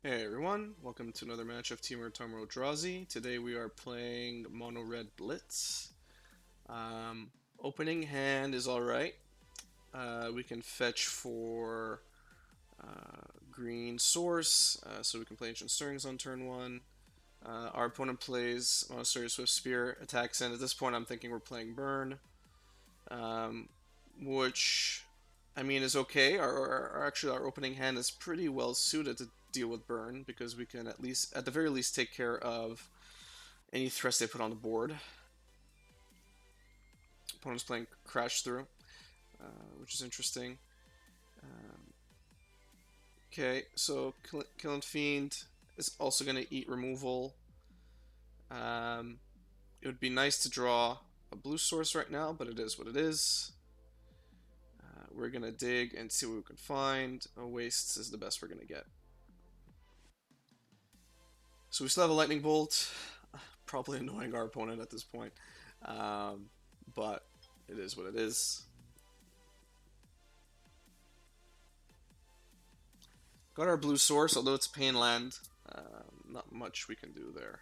Hey everyone, welcome to another match of Temur Tarmodrazi. Today we are playing Mono Red Blitz. Um, Opening hand is alright. We can fetch for green source, so we can play Ancient Stirrings on turn 1. Our opponent plays Monastery Swift Spear, attacks in. At this point I'm thinking we're playing Burn, um, which I mean is okay. Actually our opening hand is pretty well suited to deal with Burn because we can at the very least take care of any threats they put on the board. Opponent's playing Crash Through, which is interesting. Um, okay, so Killing Fiend is also going to eat removal. It would be nice to draw a blue source right now, but it is what it is. We're going to dig and see what we can find. Wastes is the best we're going to get. So we still have a Lightning Bolt. Probably annoying our opponent at this point. Um, but it is what it is. Got our blue source, although it's pain land. Not much we can do there.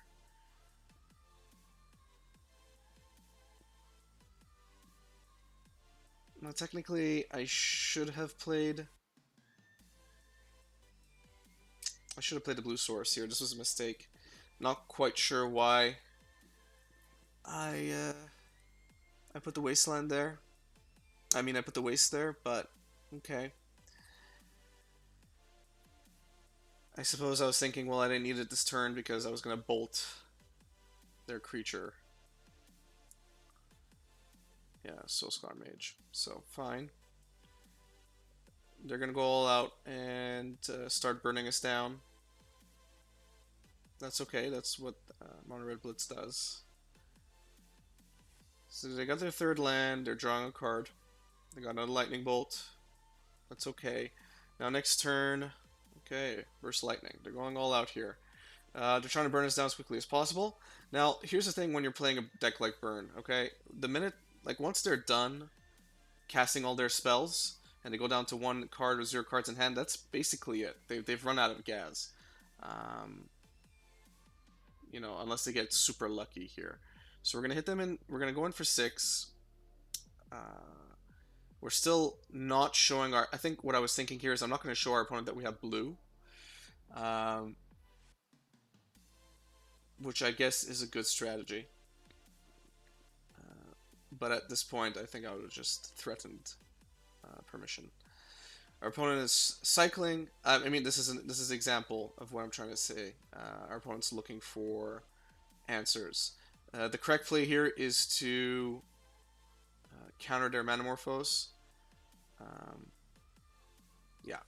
Now, technically, I should have played. I should have played the blue source here. This was a mistake. Not quite sure why I I put the wasteland there. I mean, I put the waste there, but okay. I suppose I was thinking, well, I didn't need it this turn because I was gonna bolt their creature. Yeah, Soulscar Mage. So fine. They're gonna go all out and start burning us down. That's okay. That's what Mono Red Blitz does. So they got their third land. They're drawing a card. They got another Lightning Bolt. That's okay. Now next turn, okay, Burst Lightning. They're going all out here. They're trying to burn us down as quickly as possible. Now, here's the thing when you're playing a deck like Burn, okay? The minute, like, once they're done casting all their spells, and they go down to one card or zero cards in hand, that's basically it. They've run out of gas. Um, unless they get super lucky here. So we're gonna hit them in. We're gonna go in for 6. Uh, we're still not showing our. I think what I was thinking here is I'm not going to show our opponent that we have blue, um, which I guess is a good strategy. But at this point, I think I would have just threatened permission. Our opponent is cycling. I mean, this is an example of what I'm trying to say. Our opponent's looking for answers. The correct play here is to counter their Manamorphose. Um, yeah,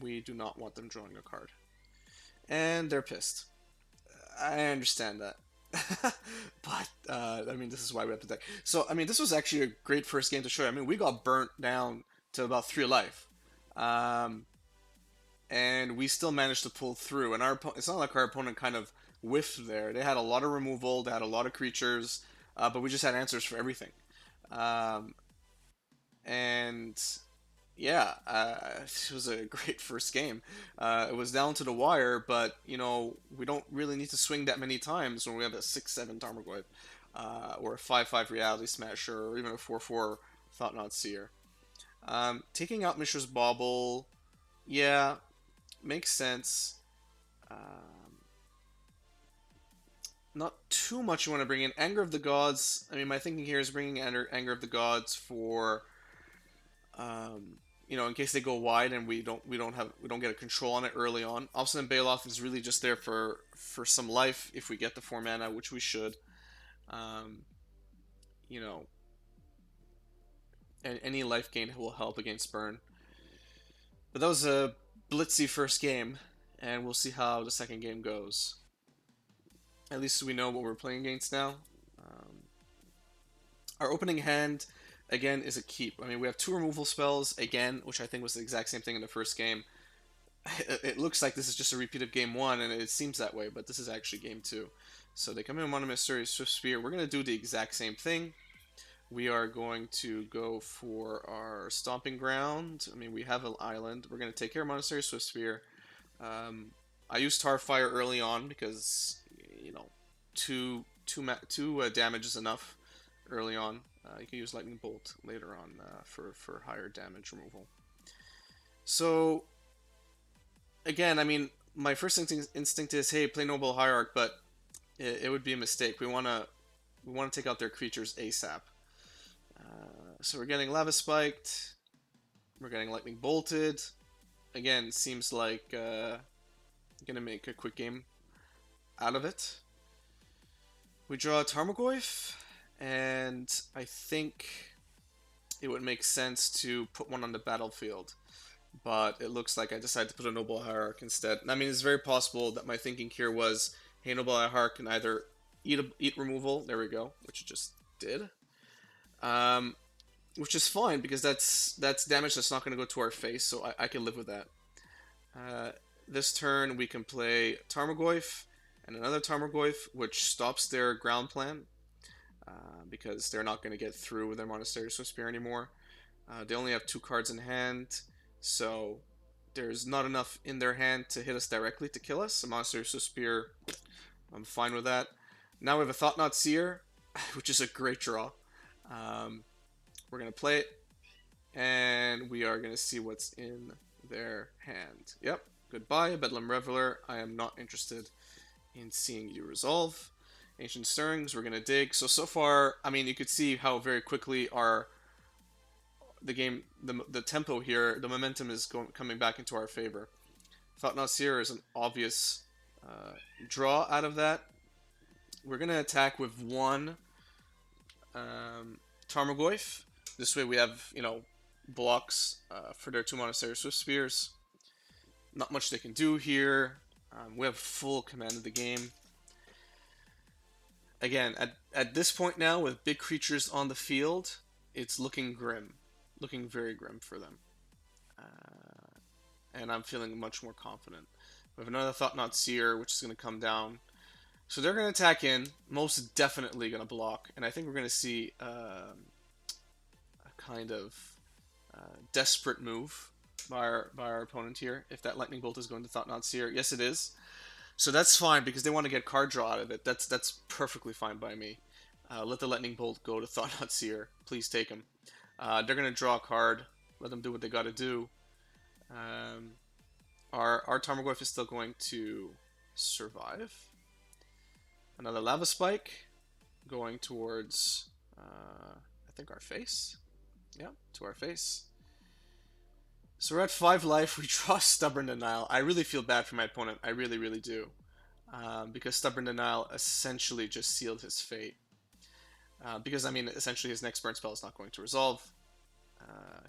we do not want them drawing a card. And they're pissed. I understand that. But, I mean, this is why we have to deck. So, I mean, this was actually a great first game to show you. I mean, we got burnt down to about 3 life. Um, and we still managed to pull through. And it's not like our opponent kind of whiffed there. They had a lot of removal, they had a lot of creatures, but we just had answers for everything. Um, and yeah, it was a great first game. It was down to the wire, but we don't really need to swing that many times when we have a 6/7 Tarmogoyf, or a 5/5 Reality Smasher, or even a 4/4 Thought Not Seer. Taking out Mishra's Bauble, yeah, makes sense. Um, Not too much you want to bring in. Anger of the Gods. I mean, my thinking here is bringing Anger of the Gods for um, in case they go wide and we don't get a control on it early on. Obstinate Baloth is really just there for some life if we get the 4 mana, which we should. Um, you know, and any life gain will help against burn. But that was a blitzy first game, and we'll see how the second game goes. At least we know what we're playing against now. Um, our opening hand again is a keep. I mean, we have 2 removal spells again, which I think was the exact same thing in the first game. It looks like this is just a repeat of game 1, and it seems that way, but this is actually game 2. So they come in Mono Mysterious Swift Spear. We're going to do the exact same thing. We are going to go for our Stomping Ground. I mean, we have an island. We're going to take care of Monastery Swift Spear. I used Tarfire early on because you know two damage is enough early on. You can use Lightning Bolt later on for higher damage removal. So again, I mean, my first instinct is, hey, play Noble Hierarch, but it would be a mistake. We want to take out their creatures ASAP. So we're getting Lava Spiked. We're getting Lightning Bolted. Again, seems like gonna make a quick game out of it. We draw a Tarmogoyf, and I think it would make sense to put one on the battlefield. But it looks like I decided to put a Noble Hierarch instead. I mean, it's very possible that my thinking here was, hey, Noble Hierarch can either eat removal, there we go, which it just did. Which is fine, because that's damage that's not going to go to our face, so I can live with that. This turn we can play Tarmogoyf and another Tarmogoyf, which stops their ground plan, because they're not going to get through with their Monastery Swiftspear anymore. They only have 2 cards in hand, so there's not enough in their hand to hit us directly to kill us. A Monastery Swiftspear, I'm fine with that. Now we have a Thought-Knot Seer, which is a great draw. We're going to play it, and we are going to see what's in their hand. Yep, goodbye, Bedlam Reveler. I am not interested in seeing you resolve. Ancient Stirrings, we're going to dig. So far, I mean, you could see how very quickly the game, the tempo here, the momentum is coming back into our favor. Thought-Knot Seer is an obvious draw out of that. We're going to attack with one Tarmogoyf. This way we have, blocks for their 2 Monastery Swiftspears. Not much they can do here. We have full command of the game. Again, at this point now, with big creatures on the field, it's looking grim. Looking very grim for them. And I'm feeling much more confident. We have another Thought-Knot Seer, which is going to come down. So they're going to attack in, most definitely going to block, and I think we're going to see a kind of desperate move by our opponent here, if that Lightning Bolt is going to Thought-Knot Seer. Yes, it is. So that's fine, because they want to get card draw out of it. That's perfectly fine by me. Let the Lightning Bolt go to Thought-Knot Seer. Please take him. They're going to draw a card. Let them do what they got to do. Our Tarmogoyf is still going to survive. Another Lava Spike going towards, I think, our face. Yeah, to our face. So we're at 5 life. We draw Stubborn Denial. I really feel bad for my opponent. I really, really do. Because Stubborn Denial essentially just sealed his fate. Because, I mean, essentially his next burn spell is not going to resolve.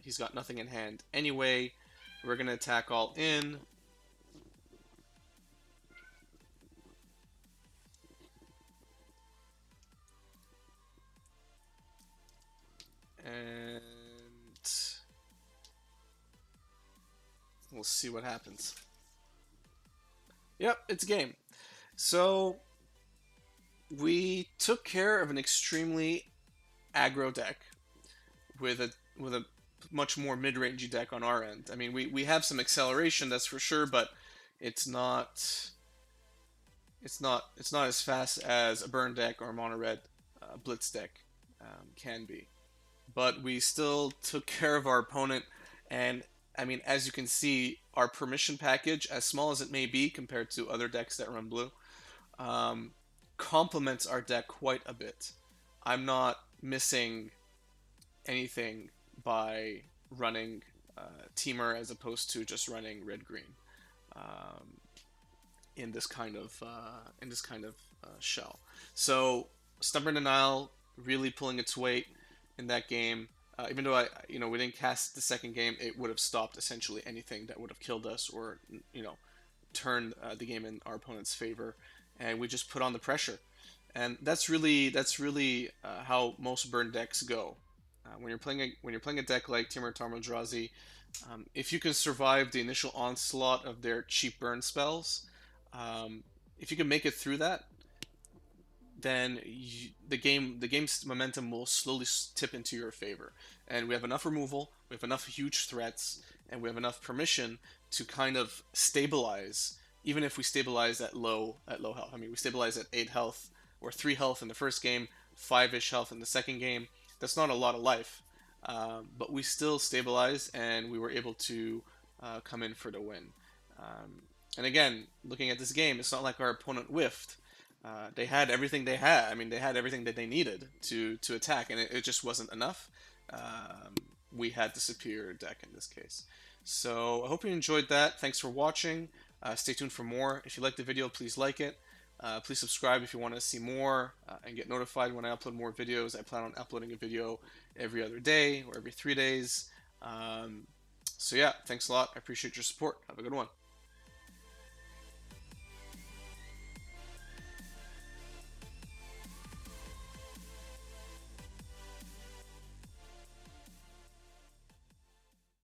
He's got nothing in hand anyway. We're going to attack all in. And we'll see what happens. Yep, it's game. So we took care of an extremely aggro deck with a much more mid-rangey deck on our end. I mean, we have some acceleration, that's for sure, but it's not as fast as a burn deck or a Mono Red Blitz deck can be. But we still took care of our opponent, and I mean, as you can see, our permission package, as small as it may be compared to other decks that run blue, complements our deck quite a bit. I'm not missing anything by running Temur as opposed to just running red-green in this kind of shell. So Stubborn Denial really pulling its weight in that game. Even though we didn't cast the second game, it would have stopped essentially anything that would have killed us or turned the game in our opponent's favor, and we just put on the pressure. And that's really how most burn decks go. When you're playing a deck like Temur Tarmodrazi, if you can survive the initial onslaught of their cheap burn spells, if you can make it through that, then the game's momentum will slowly tip into your favor. And we have enough removal, we have enough huge threats, and we have enough permission to kind of stabilize. Even if we stabilize at low health, I mean, we stabilize at 8 health or 3 health in the first game, 5-ish health in the second game. That's not a lot of life, but we still stabilized, and we were able to come in for the win. And again, looking at this game, it's not like our opponent whiffed. They had everything they had. I mean, they had everything that they needed to attack, and it just wasn't enough. We had the superior deck in this case. So I hope you enjoyed that. Thanks for watching. Stay tuned for more. If you liked the video, please like it. Please subscribe if you want to see more and get notified when I upload more videos. I plan on uploading a video every other day or every 3 days. So yeah, thanks a lot. I appreciate your support. Have a good one.